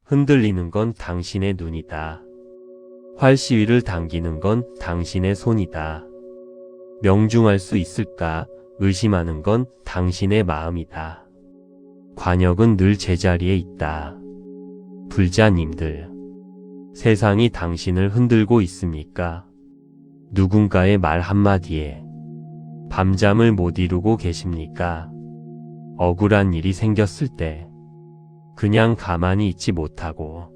흔들리는 건 당신의 눈이다. 활시위를 당기는 건 당신의 손이다. 명중할 수 있을까 의심하는 건 당신의 마음이다. 관역은 늘 제자리에 있다. 불자님들, 세상이 당신을 흔들고 있습니까? 누군가의 말 한마디에 밤잠을 못 이루고 계십니까? 억울한 일이 생겼을 때 그냥 가만히 있지 못하고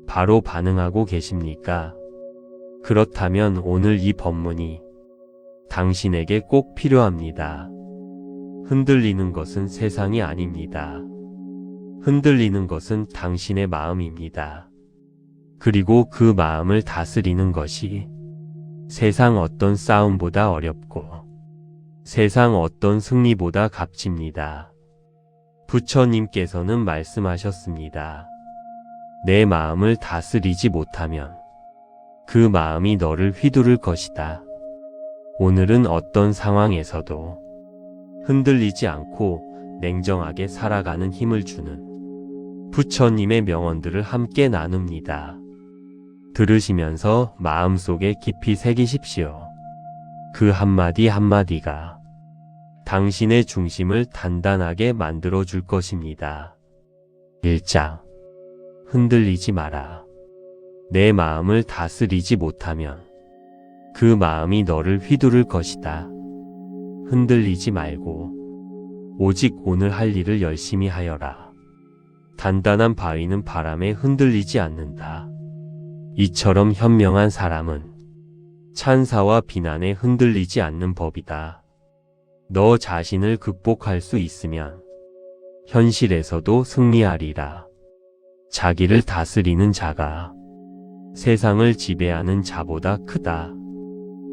바로 반응하고 계십니까? 그렇다면 오늘 이 법문이 당신에게 꼭 필요합니다. 흔들리는 것은 세상이 아닙니다. 흔들리는 것은 당신의 마음입니다. 그리고 그 마음을 다스리는 것이 세상 어떤 싸움보다 어렵고 세상 어떤 승리보다 값집니다. 부처님께서는 말씀하셨습니다. 내 마음을 다스리지 못하면 그 마음이 너를 휘두를 것이다. 오늘은 어떤 상황에서도 흔들리지 않고 냉정하게 살아가는 힘을 주는 부처님의 명언들을 함께 나눕니다. 들으시면서 마음속에 깊이 새기십시오. 그 한마디 한마디가 당신의 중심을 단단하게 만들어 줄 것입니다. 1장. 흔들리지 마라. 내 마음을 다스리지 못하면 그 마음이 너를 휘두를 것이다. 흔들리지 말고 오직 오늘 할 일을 열심히 하여라. 단단한 바위는 바람에 흔들리지 않는다. 이처럼 현명한 사람은 찬사와 비난에 흔들리지 않는 법이다. 너 자신을 극복할 수 있으면 현실에서도 승리하리라. 자기를 다스리는 자가 세상을 지배하는 자보다 크다.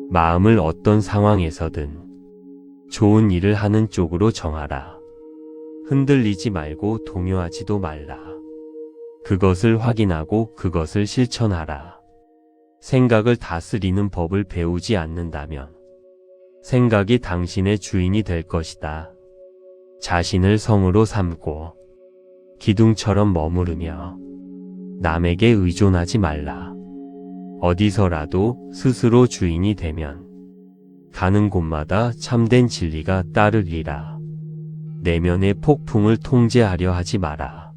마음을 어떤 상황에서든 좋은 일을 하는 쪽으로 정하라. 흔들리지 말고 동요하지도 말라. 그것을 확인하고 그것을 실천하라. 생각을 다스리는 법을 배우지 않는다면 생각이 당신의 주인이 될 것이다. 자신을 성으로 삼고 기둥처럼 머무르며 남에게 의존하지 말라. 어디서라도 스스로 주인이 되면 가는 곳마다 참된 진리가 따르리라. 내면의 폭풍을 통제하려 하지 마라.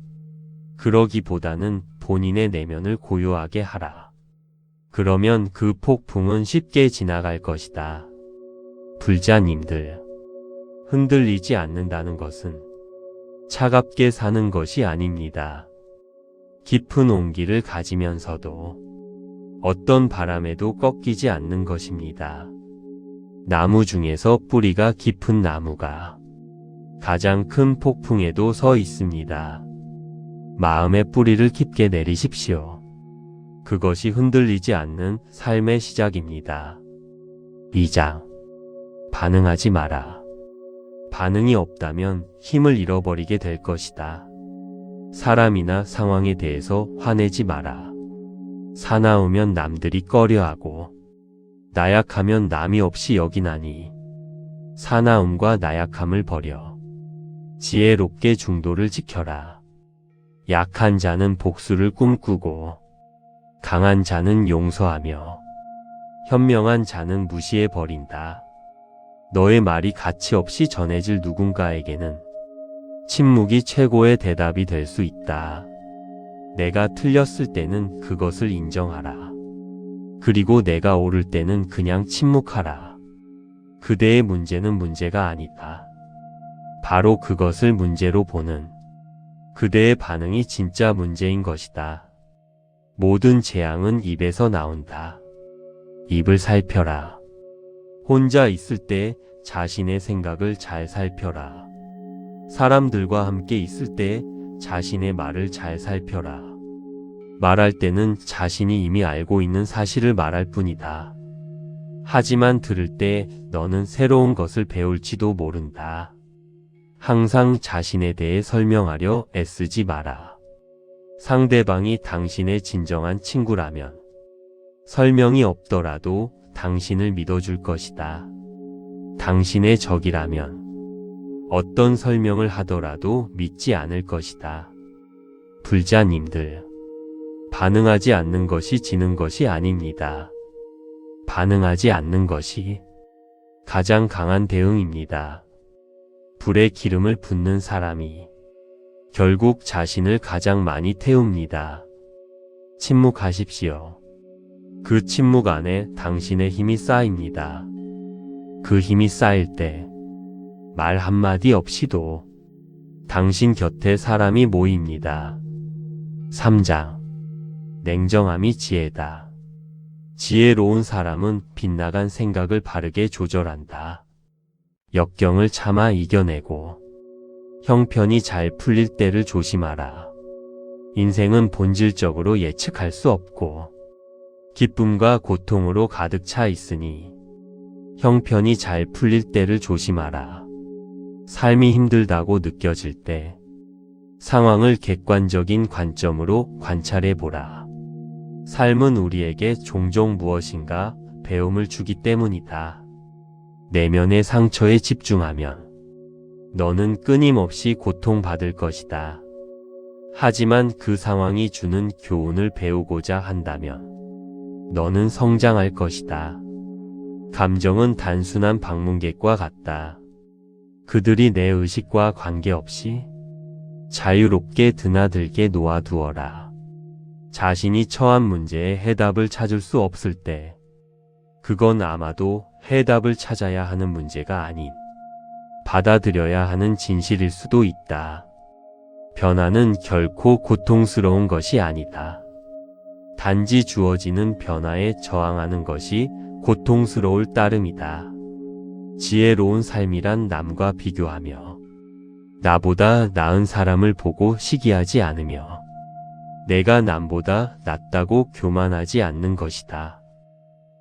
그러기보다는 본인의 내면을 고요하게 하라. 그러면 그 폭풍은 쉽게 지나갈 것이다. 불자님들, 흔들리지 않는다는 것은 차갑게 사는 것이 아닙니다. 깊은 온기를 가지면서도 어떤 바람에도 꺾이지 않는 것입니다. 나무 중에서 뿌리가 깊은 나무가 가장 큰 폭풍에도 서 있습니다. 마음의 뿌리를 깊게 내리십시오. 그것이 흔들리지 않는 삶의 시작입니다. 2장. 반응하지 마라. 반응이 없다면 힘을 잃어버리게 될 것이다. 사람이나 상황에 대해서 화내지 마라. 사나우면 남들이 꺼려하고 나약하면 남이 없이 여기나니 사나움과 나약함을 버려 지혜롭게 중도를 지켜라. 약한 자는 복수를 꿈꾸고 강한 자는 용서하며 현명한 자는 무시해버린다. 너의 말이 가치 없이 전해질 누군가에게는 침묵이 최고의 대답이 될 수 있다. 내가 틀렸을 때는 그것을 인정하라. 그리고 내가 옳을 때는 그냥 침묵하라. 그대의 문제는 문제가 아니다. 바로 그것을 문제로 보는 그대의 반응이 진짜 문제인 것이다. 모든 재앙은 입에서 나온다. 입을 살펴라. 혼자 있을 때 자신의 생각을 잘 살펴라. 사람들과 함께 있을 때 자신의 말을 잘 살펴라. 말할 때는 자신이 이미 알고 있는 사실을 말할 뿐이다. 하지만 들을 때 너는 새로운 것을 배울지도 모른다. 항상 자신에 대해 설명하려 애쓰지 마라. 상대방이 당신의 진정한 친구라면 설명이 없더라도 당신을 믿어줄 것이다. 당신의 적이라면 어떤 설명을 하더라도 믿지 않을 것이다. 불자님들, 반응하지 않는 것이 지는 것이 아닙니다. 반응하지 않는 것이 가장 강한 대응입니다. 불에 기름을 붓는 사람이 결국 자신을 가장 많이 태웁니다. 침묵하십시오. 그 침묵 안에 당신의 힘이 쌓입니다. 그 힘이 쌓일 때 말 한마디 없이도 당신 곁에 사람이 모입니다. 3장. 냉정함이 지혜다. 지혜로운 사람은 빗나간 생각을 바르게 조절한다. 역경을 참아 이겨내고 형편이 잘 풀릴 때를 조심하라. 인생은 본질적으로 예측할 수 없고 기쁨과 고통으로 가득 차 있으니 형편이 잘 풀릴 때를 조심하라. 삶이 힘들다고 느껴질 때 상황을 객관적인 관점으로 관찰해 보라. 삶은 우리에게 종종 무엇인가 배움을 주기 때문이다. 내면의 상처에 집중하면 너는 끊임없이 고통받을 것이다. 하지만 그 상황이 주는 교훈을 배우고자 한다면 너는 성장할 것이다. 감정은 단순한 방문객과 같다. 그들이 내 의식과 관계없이 자유롭게 드나들게 놓아두어라. 자신이 처한 문제에 해답을 찾을 수 없을 때 그건 아마도 해답을 찾아야 하는 문제가 아닌 받아들여야 하는 진실일 수도 있다. 변화는 결코 고통스러운 것이 아니다. 단지 주어지는 변화에 저항하는 것이 고통스러울 따름이다. 지혜로운 삶이란 남과 비교하며 나보다 나은 사람을 보고 시기하지 않으며 내가 남보다 낫다고 교만하지 않는 것이다.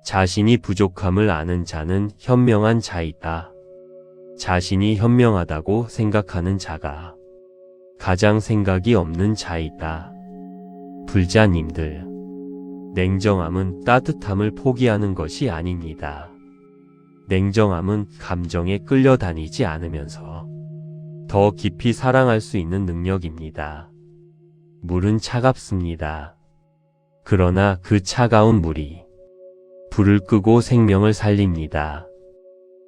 자신이 부족함을 아는 자는 현명한 자이다. 자신이 현명하다고 생각하는 자가 가장 생각이 없는 자이다. 불자님들, 냉정함은 따뜻함을 포기하는 것이 아닙니다. 냉정함은 감정에 끌려다니지 않으면서 더 깊이 사랑할 수 있는 능력입니다. 물은 차갑습니다. 그러나 그 차가운 물이 불을 끄고 생명을 살립니다.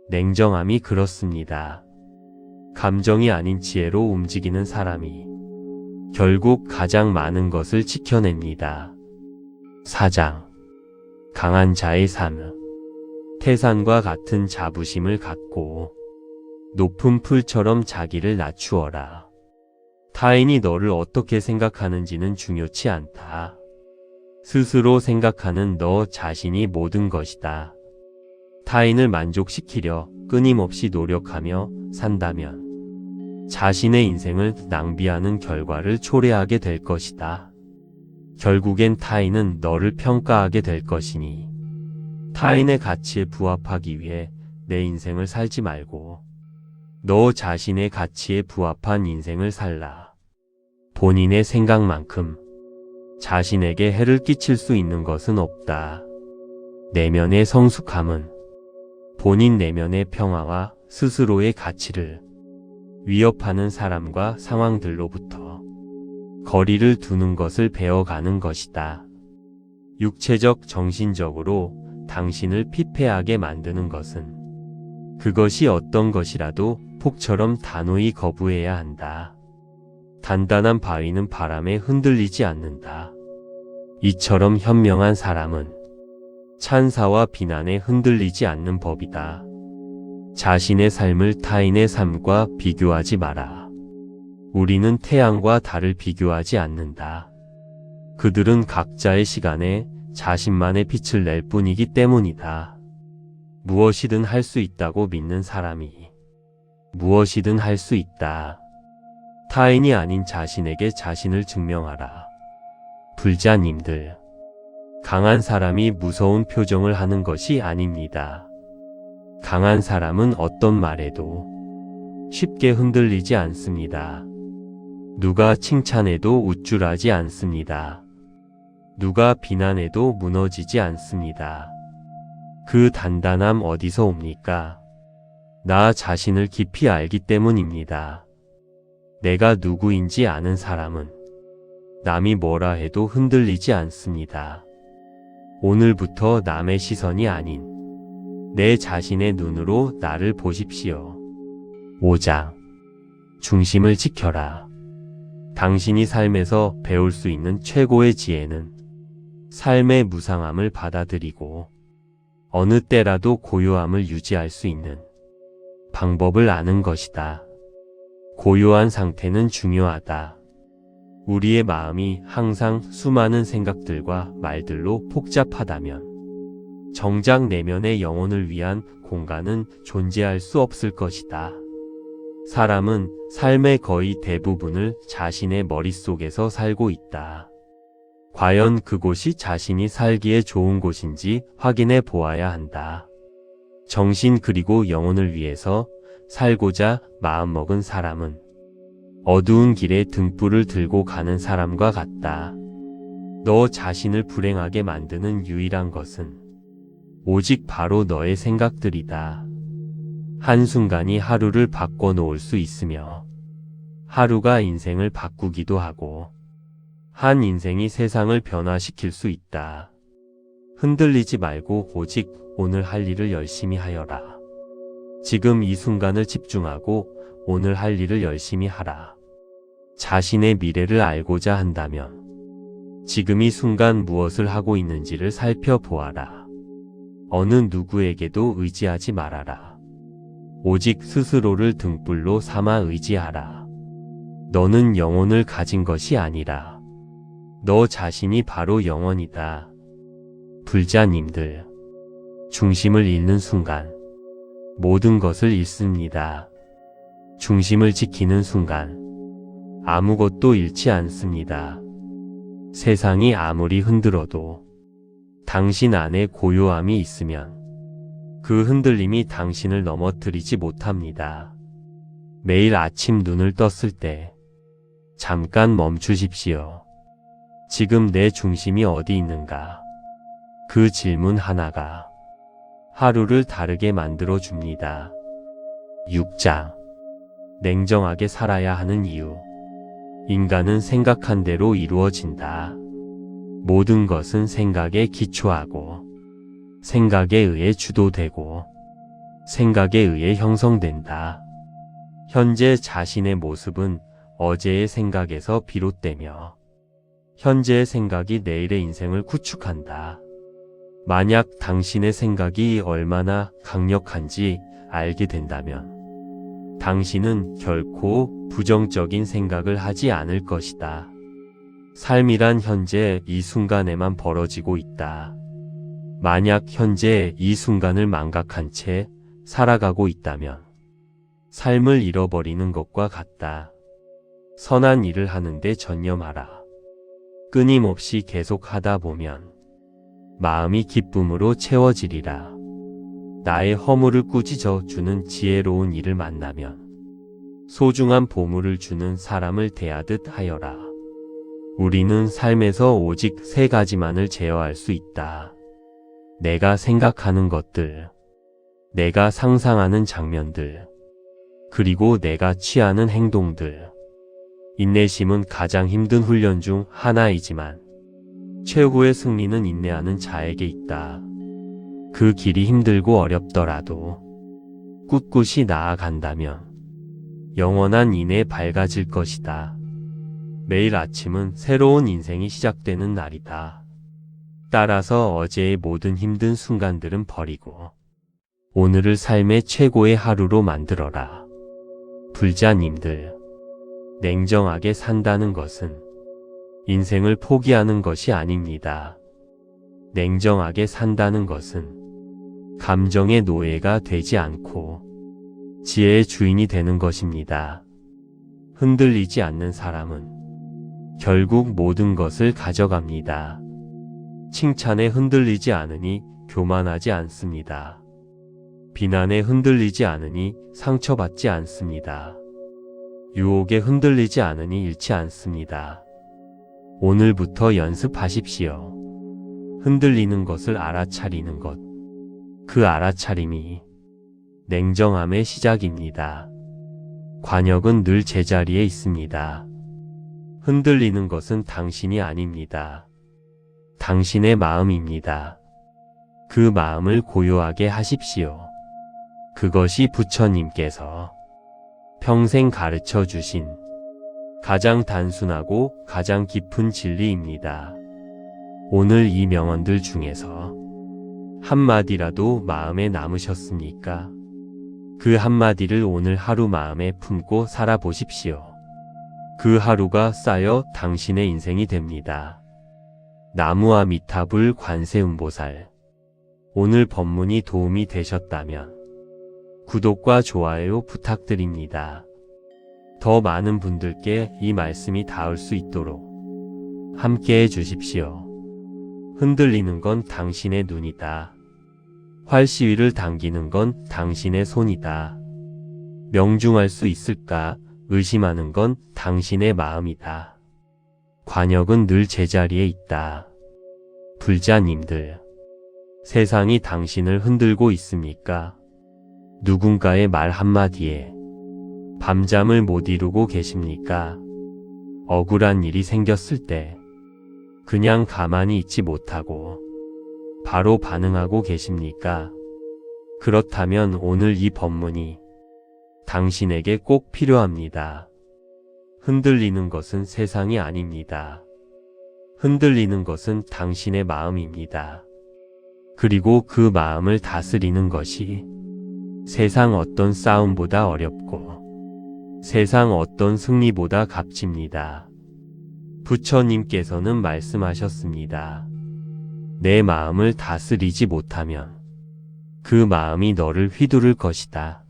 냉정함이 그렇습니다. 감정이 아닌 지혜로 움직이는 사람이 결국 가장 많은 것을 지켜냅니다. 4장. 강한 자의 삶. 태산과 같은 자부심을 갖고 높은 풀처럼 자기를 낮추어라. 타인이 너를 어떻게 생각하는지는 중요치 않다. 스스로 생각하는 너 자신이 모든 것이다. 타인을 만족시키려 끊임없이 노력하며 산다면 자신의 인생을 낭비하는 결과를 초래하게 될 것이다. 결국엔 타인은 너를 평가하게 될 것이니 타인의 가치에 부합하기 위해 내 인생을 살지 말고 너 자신의 가치에 부합한 인생을 살라. 본인의 생각만큼 자신에게 해를 끼칠 수 있는 것은 없다. 내면의 성숙함은 본인 내면의 평화와 스스로의 가치를 위협하는 사람과 상황들로부터 거리를 두는 것을 배워가는 것이다. 육체적, 정신적으로 당신을 피폐하게 만드는 것은 그것이 어떤 것이라도 폭처럼 단호히 거부해야 한다. 단단한 바위는 바람에 흔들리지 않는다. 이처럼 현명한 사람은 찬사와 비난에 흔들리지 않는 법이다. 자신의 삶을 타인의 삶과 비교하지 마라. 우리는 태양과 달을 비교하지 않는다. 그들은 각자의 시간에 자신만의 빛을 낼 뿐이기 때문이다. 무엇이든 할 수 있다고 믿는 사람이 무엇이든 할 수 있다. 타인이 아닌 자신에게 자신을 증명하라. 불자님들, 강한 사람이 무서운 표정을 하는 것이 아닙니다. 강한 사람은 어떤 말에도 쉽게 흔들리지 않습니다. 누가 칭찬해도 우쭐하지 않습니다. 누가 비난해도 무너지지 않습니다. 그 단단함 어디서 옵니까? 나 자신을 깊이 알기 때문입니다. 내가 누구인지 아는 사람은 남이 뭐라 해도 흔들리지 않습니다. 오늘부터 남의 시선이 아닌 내 자신의 눈으로 나를 보십시오. 5장. 중심을 지켜라. 당신이 삶에서 배울 수 있는 최고의 지혜는 삶의 무상함을 받아들이고 어느 때라도 고요함을 유지할 수 있는 방법을 아는 것이다. 고요한 상태는 중요하다. 우리의 마음이 항상 수많은 생각들과 말들로 복잡하다면 정작 내면의 영혼을 위한 공간은 존재할 수 없을 것이다. 사람은 삶의 거의 대부분을 자신의 머릿속에서 살고 있다. 과연 그곳이 자신이 살기에 좋은 곳인지 확인해 보아야 한다. 정신 그리고 영혼을 위해서 살고자 마음먹은 사람은 어두운 길에 등불을 들고 가는 사람과 같다. 너 자신을 불행하게 만드는 유일한 것은 오직 바로 너의 생각들이다. 한순간이 하루를 바꿔놓을 수 있으며 하루가 인생을 바꾸기도 하고 한 인생이 세상을 변화시킬 수 있다. 흔들리지 말고 오직 오늘 할 일을 열심히 하여라. 지금 이 순간을 집중하고 오늘 할 일을 열심히 하라. 자신의 미래를 알고자 한다면 지금 이 순간 무엇을 하고 있는지를 살펴보아라. 어느 누구에게도 의지하지 말아라. 오직 스스로를 등불로 삼아 의지하라. 너는 영혼을 가진 것이 아니라 너 자신이 바로 영원이다. 불자님들, 중심을 잃는 순간 모든 것을 잃습니다. 중심을 지키는 순간 아무것도 잃지 않습니다. 세상이 아무리 흔들어도 당신 안에 고요함이 있으면 그 흔들림이 당신을 넘어뜨리지 못합니다. 매일 아침 눈을 떴을 때 잠깐 멈추십시오. 지금 내 중심이 어디 있는가? 그 질문 하나가 하루를 다르게 만들어 줍니다. 6장. 냉정하게 살아야 하는 이유. 인간은 생각한 대로 이루어진다. 모든 것은 생각에 기초하고 생각에 의해 주도되고 생각에 의해 형성된다. 현재 자신의 모습은 어제의 생각에서 비롯되며 현재의 생각이 내일의 인생을 구축한다. 만약 당신의 생각이 얼마나 강력한지 알게 된다면 당신은 결코 부정적인 생각을 하지 않을 것이다. 삶이란 현재 이 순간에만 벌어지고 있다. 만약 현재 이 순간을 망각한 채 살아가고 있다면 삶을 잃어버리는 것과 같다. 선한 일을 하는데 전념하라. 끊임없이 계속 하다 보면 마음이 기쁨으로 채워지리라. 나의 허물을 꾸짖어 주는 지혜로운 일을 만나면 소중한 보물을 주는 사람을 대하듯 하여라. 우리는 삶에서 오직 세 가지만을 제어할 수 있다. 내가 생각하는 것들, 내가 상상하는 장면들, 그리고 내가 취하는 행동들. 인내심은 가장 힘든 훈련 중 하나이지만 최고의 승리는 인내하는 자에게 있다. 그 길이 힘들고 어렵더라도 꿋꿋이 나아간다면 영원한 인내 밝아질 것이다. 매일 아침은 새로운 인생이 시작되는 날이다. 따라서 어제의 모든 힘든 순간들은 버리고 오늘을 삶의 최고의 하루로 만들어라. 불자님들, 냉정하게 산다는 것은 인생을 포기하는 것이 아닙니다. 냉정하게 산다는 것은 감정의 노예가 되지 않고 지혜의 주인이 되는 것입니다. 흔들리지 않는 사람은 결국 모든 것을 가져갑니다. 칭찬에 흔들리지 않으니 교만하지 않습니다. 비난에 흔들리지 않으니 상처받지 않습니다. 유혹에 흔들리지 않으니 잃지 않습니다. 오늘부터 연습하십시오. 흔들리는 것을 알아차리는 것. 그 알아차림이 냉정함의 시작입니다. 관역은 늘 제자리에 있습니다. 흔들리는 것은 당신이 아닙니다. 당신의 마음입니다. 그 마음을 고요하게 하십시오. 그것이 부처님께서 평생 가르쳐 주신 가장 단순하고 가장 깊은 진리입니다. 오늘 이 명언들 중에서 한마디라도 마음에 남으셨습니까? 그 한마디를 오늘 하루 마음에 품고 살아보십시오. 그 하루가 쌓여 당신의 인생이 됩니다. 나무아 미타불 관세음보살. 오늘 법문이 도움이 되셨다면 구독과 좋아요 부탁드립니다. 더 많은 분들께 이 말씀이 닿을 수 있도록 함께 해주십시오. 흔들리는 건 당신의 눈이다. 활시위를 당기는 건 당신의 손이다. 명중할 수 있을까 의심하는 건 당신의 마음이다. 관역은 늘 제자리에 있다. 불자님들, 세상이 당신을 흔들고 있습니까? 누군가의 말 한마디에 밤잠을 못 이루고 계십니까? 억울한 일이 생겼을 때 그냥 가만히 있지 못하고 바로 반응하고 계십니까? 그렇다면 오늘 이 법문이 당신에게 꼭 필요합니다. 흔들리는 것은 세상이 아닙니다. 흔들리는 것은 당신의 마음입니다. 그리고 그 마음을 다스리는 것이 세상 어떤 싸움보다 어렵고 세상 어떤 승리보다 값집니다. 부처님께서는 말씀하셨습니다. 내 마음을 다스리지 못하면 그 마음이 너를 휘두를 것이다.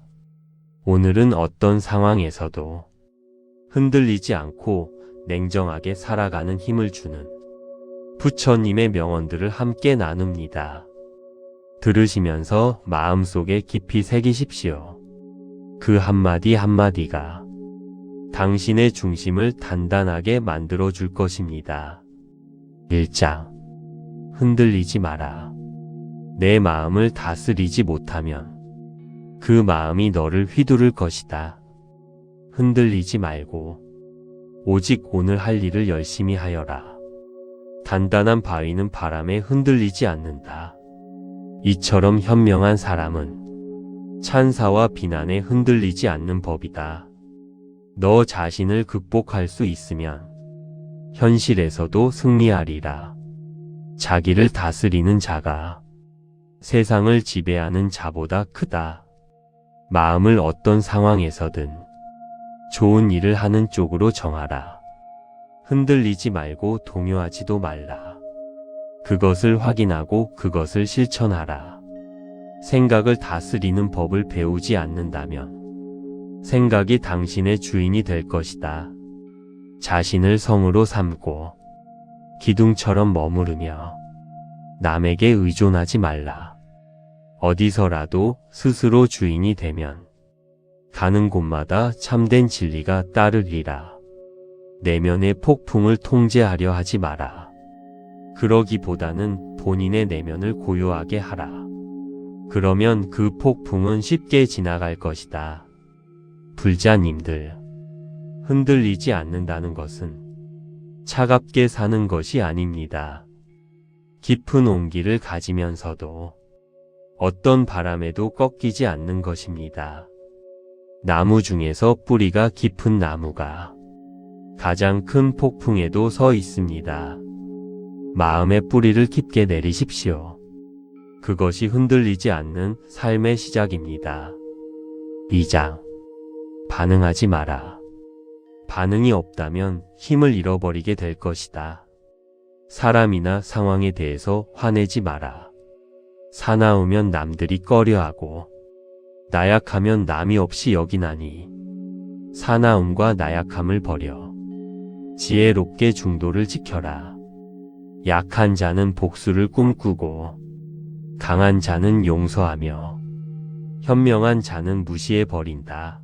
오늘은 어떤 상황에서도 흔들리지 않고 냉정하게 살아가는 힘을 주는 부처님의 명언들을 함께 나눕니다. 들으시면서 마음속에 깊이 새기십시오. 그 한마디 한마디가 당신의 중심을 단단하게 만들어 줄 것입니다. 1장. 흔들리지 마라. 내 마음을 다스리지 못하면 그 마음이 너를 휘두를 것이다. 흔들리지 말고 오직 오늘 할 일을 열심히 하여라. 단단한 바위는 바람에 흔들리지 않는다. 이처럼 현명한 사람은 찬사와 비난에 흔들리지 않는 법이다. 너 자신을 극복할 수 있으면 현실에서도 승리하리라. 자기를 다스리는 자가 세상을 지배하는 자보다 크다. 마음을 어떤 상황에서든 좋은 일을 하는 쪽으로 정하라. 흔들리지 말고 동요하지도 말라. 그것을 확인하고 그것을 실천하라. 생각을 다스리는 법을 배우지 않는다면 생각이 당신의 주인이 될 것이다. 자신을 성으로 삼고 기둥처럼 머무르며 남에게 의존하지 말라. 어디서라도 스스로 주인이 되면 가는 곳마다 참된 진리가 따르리라. 내면의 폭풍을 통제하려 하지 마라. 그러기보다는 본인의 내면을 고요하게 하라. 그러면 그 폭풍은 쉽게 지나갈 것이다. 불자님들, 흔들리지 않는다는 것은 차갑게 사는 것이 아닙니다. 깊은 온기를 가지면서도 어떤 바람에도 꺾이지 않는 것입니다. 나무 중에서 뿌리가 깊은 나무가 가장 큰 폭풍에도 서 있습니다. 마음의 뿌리를 깊게 내리십시오. 그것이 흔들리지 않는 삶의 시작입니다. 2장. 반응하지 마라. 반응이 없다면 힘을 잃어버리게 될 것이다. 사람이나 상황에 대해서 화내지 마라. 사나우면 남들이 꺼려하고 나약하면 남이 없이 여기나니 사나움과 나약함을 버려 지혜롭게 중도를 지켜라. 약한 자는 복수를 꿈꾸고 강한 자는 용서하며 현명한 자는 무시해버린다.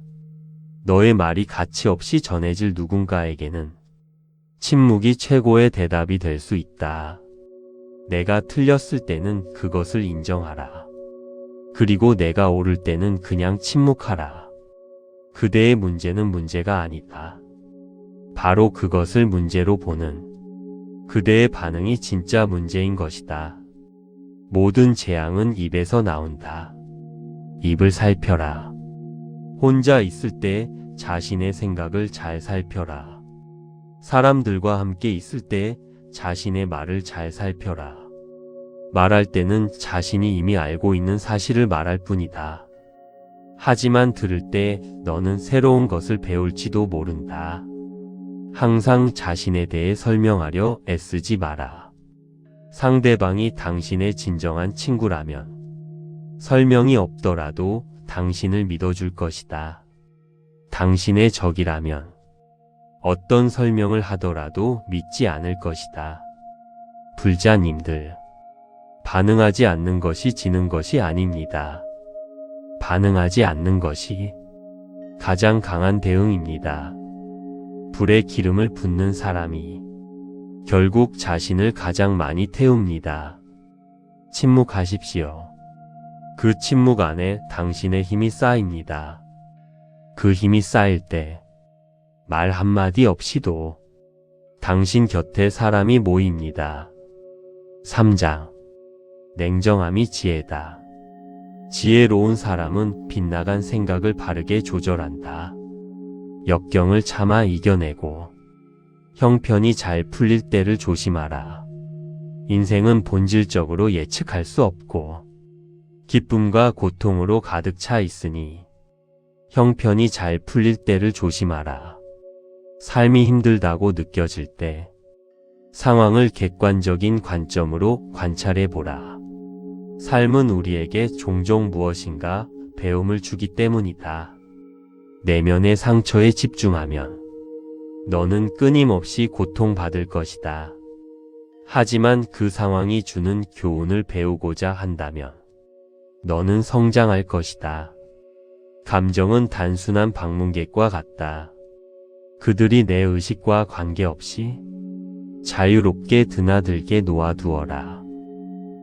너의 말이 가치 없이 전해질 누군가에게는 침묵이 최고의 대답이 될 수 있다. 내가 틀렸을 때는 그것을 인정하라. 그리고 내가 옳을 때는 그냥 침묵하라. 그대의 문제는 문제가 아니다. 바로 그것을 문제로 보는 그대의 반응이 진짜 문제인 것이다. 모든 재앙은 입에서 나온다. 입을 살펴라. 혼자 있을 때 자신의 생각을 잘 살펴라. 사람들과 함께 있을 때 자신의 말을 잘 살펴라. 말할 때는 자신이 이미 알고 있는 사실을 말할 뿐이다. 하지만 들을 때 너는 새로운 것을 배울지도 모른다. 항상 자신에 대해 설명하려 애쓰지 마라. 상대방이 당신의 진정한 친구라면 설명이 없더라도 당신을 믿어줄 것이다. 당신의 적이라면 어떤 설명을 하더라도 믿지 않을 것이다. 불자님들, 반응하지 않는 것이 지는 것이 아닙니다. 반응하지 않는 것이 가장 강한 대응입니다. 불에 기름을 붓는 사람이 결국 자신을 가장 많이 태웁니다. 침묵하십시오. 그 침묵 안에 당신의 힘이 쌓입니다. 그 힘이 쌓일 때 말 한마디 없이도 당신 곁에 사람이 모입니다. 3장. 냉정함이 지혜다. 지혜로운 사람은 빗나간 생각을 바르게 조절한다. 역경을 참아 이겨내고 형편이 잘 풀릴 때를 조심하라. 인생은 본질적으로 예측할 수 없고 기쁨과 고통으로 가득 차 있으니 형편이 잘 풀릴 때를 조심하라. 삶이 힘들다고 느껴질 때 상황을 객관적인 관점으로 관찰해 보라. 삶은 우리에게 종종 무엇인가 배움을 주기 때문이다. 내면의 상처에 집중하면 너는 끊임없이 고통받을 것이다. 하지만 그 상황이 주는 교훈을 배우고자 한다면 너는 성장할 것이다. 감정은 단순한 방문객과 같다. 그들이 내 의식과 관계없이 자유롭게 드나들게 놓아두어라.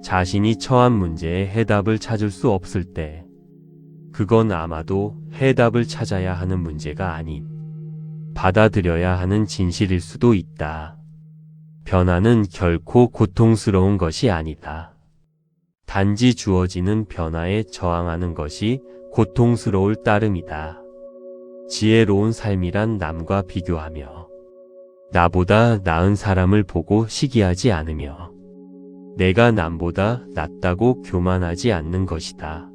자신이 처한 문제에 해답을 찾을 수 없을 때 그건 아마도 해답을 찾아야 하는 문제가 아닌 받아들여야 하는 진실일 수도 있다. 변화는 결코 고통스러운 것이 아니다. 단지 주어지는 변화에 저항하는 것이 고통스러울 따름이다. 지혜로운 삶이란 남과 비교하며 나보다 나은 사람을 보고 시기하지 않으며 내가 남보다 낫다고 교만하지 않는 것이다.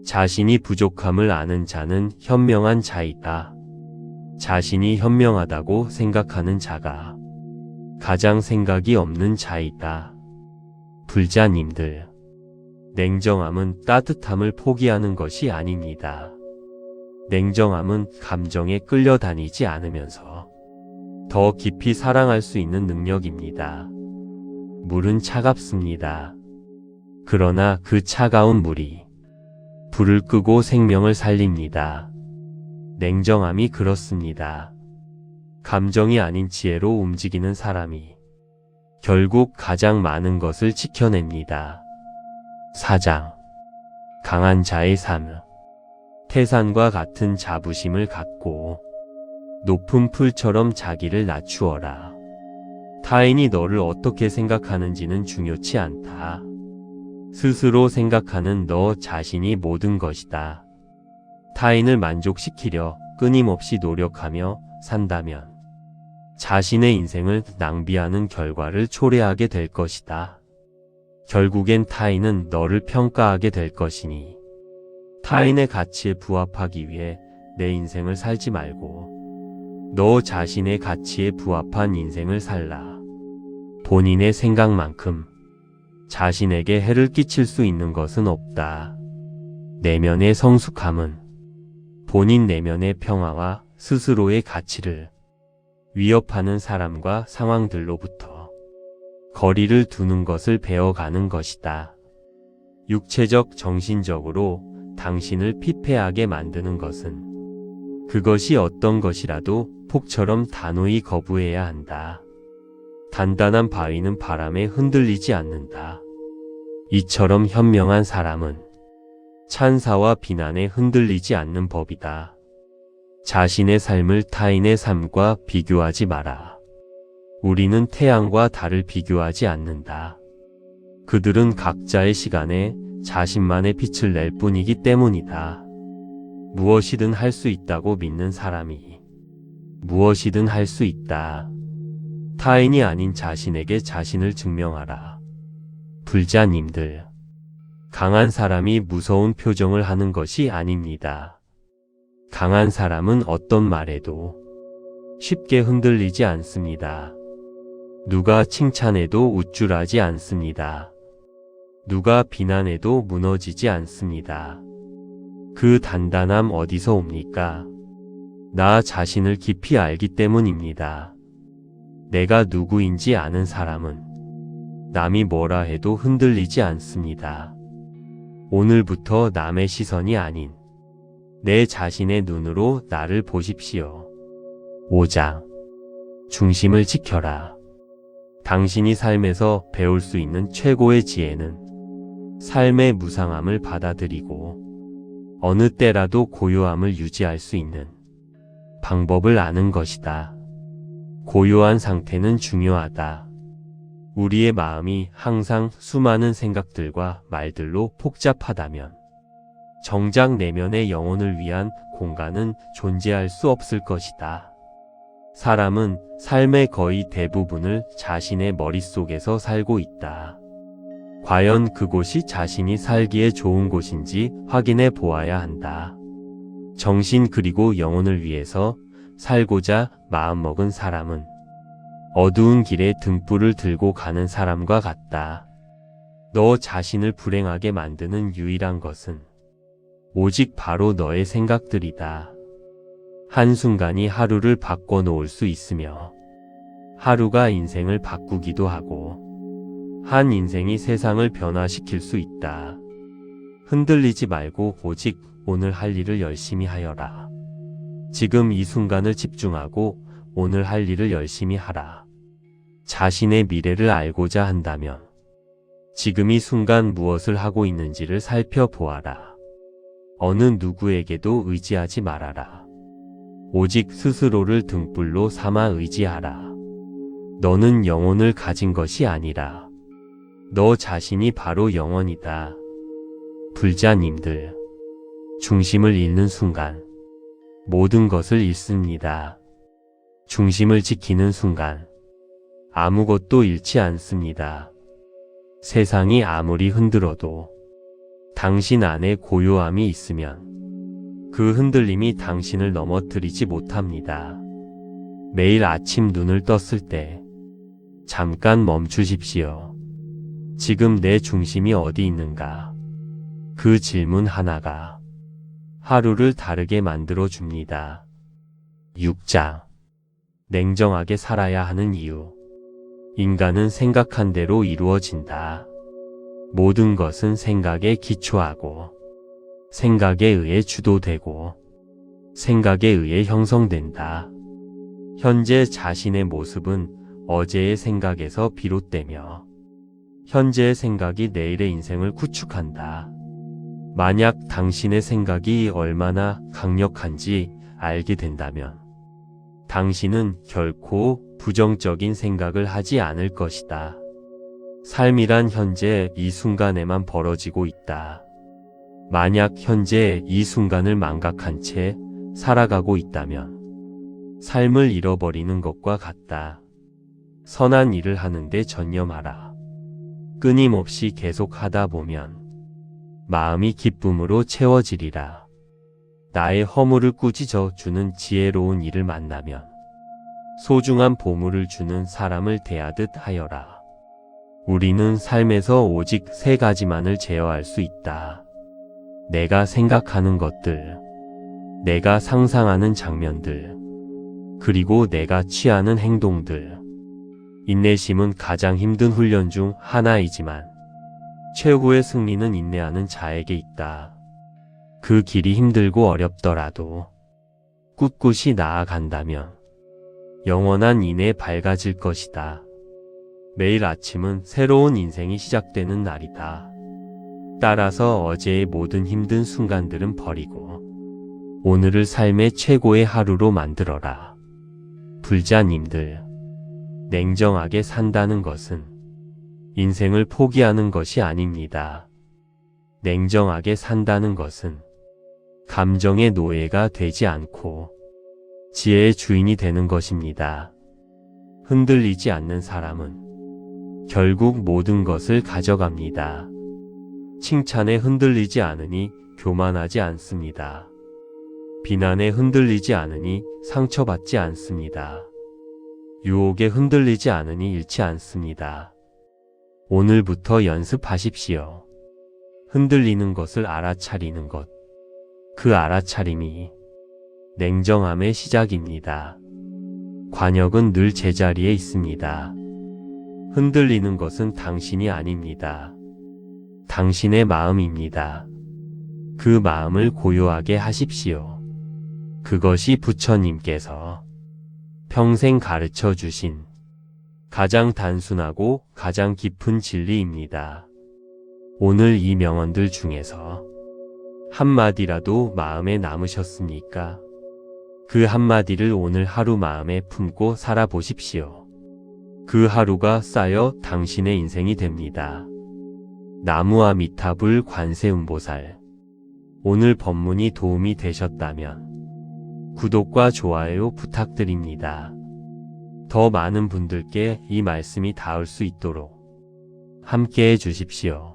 자신이 부족함을 아는 자는 현명한 자이다. 자신이 현명하다고 생각하는 자가 가장 생각이 없는 자이다. 불자님들, 냉정함은 따뜻함을 포기하는 것이 아닙니다. 냉정함은 감정에 끌려다니지 않으면서 더 깊이 사랑할 수 있는 능력입니다. 물은 차갑습니다. 그러나 그 차가운 물이 불을 끄고 생명을 살립니다. 냉정함이 그렇습니다. 감정이 아닌 지혜로 움직이는 사람이 결국 가장 많은 것을 지켜냅니다. 4장. 강한 자의 삶. 태산과 같은 자부심을 갖고 높은 풀처럼 자기를 낮추어라. 타인이 너를 어떻게 생각하는지는 중요치 않다. 스스로 생각하는 너 자신이 모든 것이다. 타인을 만족시키려 끊임없이 노력하며 산다면 자신의 인생을 낭비하는 결과를 초래하게 될 것이다. 결국엔 타인은 너를 평가하게 될 것이니 타인의 가치에 부합하기 위해 내 인생을 살지 말고 너 자신의 가치에 부합한 인생을 살라. 본인의 생각만큼 자신에게 해를 끼칠 수 있는 것은 없다. 내면의 성숙함은 본인 내면의 평화와 스스로의 가치를 위협하는 사람과 상황들로부터 거리를 두는 것을 배워가는 것이다. 육체적, 정신적으로 당신을 피폐하게 만드는 것은 그것이 어떤 것이라도 폭처럼 단호히 거부해야 한다. 단단한 바위는 바람에 흔들리지 않는다. 이처럼 현명한 사람은 찬사와 비난에 흔들리지 않는 법이다. 자신의 삶을 타인의 삶과 비교하지 마라. 우리는 태양과 달을 비교하지 않는다. 그들은 각자의 시간에 자신만의 빛을 낼 뿐이기 때문이다. 무엇이든 할 수 있다고 믿는 사람이 무엇이든 할 수 있다. 타인이 아닌 자신에게 자신을 증명하라. 불자님들, 강한 사람이 무서운 표정을 하는 것이 아닙니다. 강한 사람은 어떤 말에도 쉽게 흔들리지 않습니다. 누가 칭찬해도 우쭐하지 않습니다. 누가 비난해도 무너지지 않습니다. 그 단단함 어디서 옵니까? 나 자신을 깊이 알기 때문입니다. 내가 누구인지 아는 사람은 남이 뭐라 해도 흔들리지 않습니다. 오늘부터 남의 시선이 아닌 내 자신의 눈으로 나를 보십시오. 5장. 중심을 지켜라. 당신이 삶에서 배울 수 있는 최고의 지혜는 삶의 무상함을 받아들이고 어느 때라도 고요함을 유지할 수 있는 방법을 아는 것이다. 고요한 상태는 중요하다. 우리의 마음이 항상 수많은 생각들과 말들로 복잡하다면 정작 내면의 영혼을 위한 공간은 존재할 수 없을 것이다. 사람은 삶의 거의 대부분을 자신의 머릿속에서 살고 있다. 과연 그곳이 자신이 살기에 좋은 곳인지 확인해 보아야 한다. 정신 그리고 영혼을 위해서 살고자 마음먹은 사람은 어두운 길에 등불을 들고 가는 사람과 같다. 너 자신을 불행하게 만드는 유일한 것은 오직 바로 너의 생각들이다. 한순간이 하루를 바꿔놓을 수 있으며 하루가 인생을 바꾸기도 하고 한 인생이 세상을 변화시킬 수 있다. 흔들리지 말고 오직 오늘 할 일을 열심히 하여라. 지금 이 순간을 집중하고 오늘 할 일을 열심히 하라. 자신의 미래를 알고자 한다면 지금 이 순간 무엇을 하고 있는지를 살펴보아라. 어느 누구에게도 의지하지 말아라. 오직 스스로를 등불로 삼아 의지하라. 너는 영혼을 가진 것이 아니라 너 자신이 바로 영혼이다. 불자님들, 중심을 잃는 순간 모든 것을 잃습니다. 중심을 지키는 순간 아무것도 잃지 않습니다. 세상이 아무리 흔들어도 당신 안에 고요함이 있으면 그 흔들림이 당신을 넘어뜨리지 못합니다. 매일 아침 눈을 떴을 때 잠깐 멈추십시오. 지금 내 중심이 어디 있는가? 그 질문 하나가 하루를 다르게 만들어 줍니다. 6장. 냉정하게 살아야 하는 이유. 인간은 생각한 대로 이루어진다. 모든 것은 생각에 기초하고 생각에 의해 주도되고 생각에 의해 형성된다. 현재 자신의 모습은 어제의 생각에서 비롯되며 현재의 생각이 내일의 인생을 구축한다. 만약 당신의 생각이 얼마나 강력한지 알게 된다면 당신은 결코 부정적인 생각을 하지 않을 것이다. 삶이란 현재 이 순간에만 벌어지고 있다. 만약 현재 이 순간을 망각한 채 살아가고 있다면 삶을 잃어버리는 것과 같다. 선한 일을 하는데 전념하라. 끊임없이 계속 하다 보면 마음이 기쁨으로 채워지리라. 나의 허물을 꾸짖어 주는 지혜로운 일을 만나면 소중한 보물을 주는 사람을 대하듯 하여라. 우리는 삶에서 오직 세 가지만을 제어할 수 있다. 내가 생각하는 것들, 내가 상상하는 장면들, 그리고 내가 취하는 행동들. 인내심은 가장 힘든 훈련 중 하나이지만 최고의 승리는 인내하는 자에게 있다. 그 길이 힘들고 어렵더라도 꿋꿋이 나아간다면 영원한 인에 밝아질 것이다. 매일 아침은 새로운 인생이 시작되는 날이다. 따라서 어제의 모든 힘든 순간들은 버리고 오늘을 삶의 최고의 하루로 만들어라. 불자님들, 냉정하게 산다는 것은 인생을 포기하는 것이 아닙니다. 냉정하게 산다는 것은 감정의 노예가 되지 않고 지혜의 주인이 되는 것입니다. 흔들리지 않는 사람은 결국 모든 것을 가져갑니다. 칭찬에 흔들리지 않으니 교만하지 않습니다. 비난에 흔들리지 않으니 상처받지 않습니다. 유혹에 흔들리지 않으니 잃지 않습니다. 오늘부터 연습하십시오. 흔들리는 것을 알아차리는 것. 그 알아차림이 냉정함의 시작입니다. 관역은 늘 제자리에 있습니다. 흔들리는 것은 당신이 아닙니다. 당신의 마음입니다. 그 마음을 고요하게 하십시오. 그것이 부처님께서 평생 가르쳐 주신 가장 단순하고 가장 깊은 진리입니다. 오늘 이 명언들 중에서 한마디라도 마음에 남으셨습니까? 그 한마디를 오늘 하루 마음에 품고 살아보십시오. 그 하루가 쌓여 당신의 인생이 됩니다. 나무아 미타불 관세음보살. 오늘 법문이 도움이 되셨다면 구독과 좋아요 부탁드립니다. 더 많은 분들께 이 말씀이 닿을 수 있도록 함께해 주십시오.